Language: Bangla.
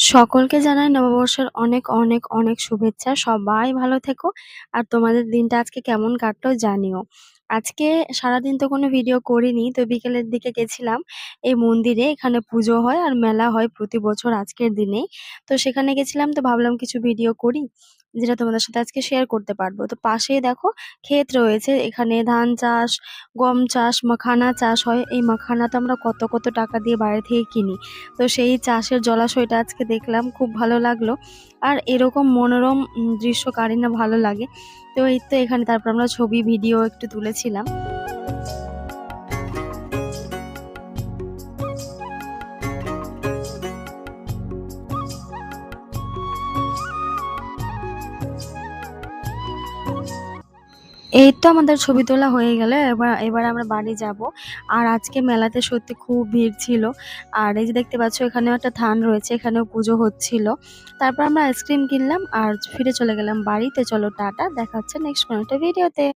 সকলকে জানাই নববর্ষের অনেক অনেক অনেক শুভেচ্ছা। সবাই ভালো থেকো। আর তোমাদের দিনটা আজকে কেমন কাটলো জানিও। আজকে সারাদিন তো কোনো ভিডিও করিনি। তো বিকেলের দিকে গেছিলাম এই মন্দিরে। এখানে পুজো হয় আর মেলা হয় প্রতি বছর আজকের দিনেই। তো সেখানে গেছিলাম, তো ভাবলাম কিছু ভিডিও করি, যেটা তোমাদের সাথে আজকে শেয়ার করতে পারবো। তো পাশেই দেখো ক্ষেত রয়েছে। এখানে ধান চাষ, গম চাষ, মাখানা চাষ হয়। এই মাখানা তো আমরা কত কত টাকা দিয়ে বাইরে থেকে কিনি। তো সেই চাষের জলাশয়টা আজকে দেখলাম, খুব ভালো লাগলো। আর এরকম মনোরম দৃশ্য কারই না ভালো লাগে। তো এই তো এখানে তারপর আমরা ছবি ভিডিও একটু তুলেছিলাম। এই তো আমাদের ছবি তোলা হয়ে গেল। এবার এবার আমরা বাড়ি যাব। আর আজকে মেলাতে সত্যি খুব ভিড় ছিল। আর এই যে দেখতে পাচ্ছ এখানেও একটা থান রয়েছে, এখানেও পুজো হচ্ছিল। তারপর আমরা আইসক্রিম কিনলাম আর ফিরে চলে গেলাম বাড়িতে। চলো টাটা, দেখা হচ্ছে নেক্সট কোনো একটা ভিডিওতে।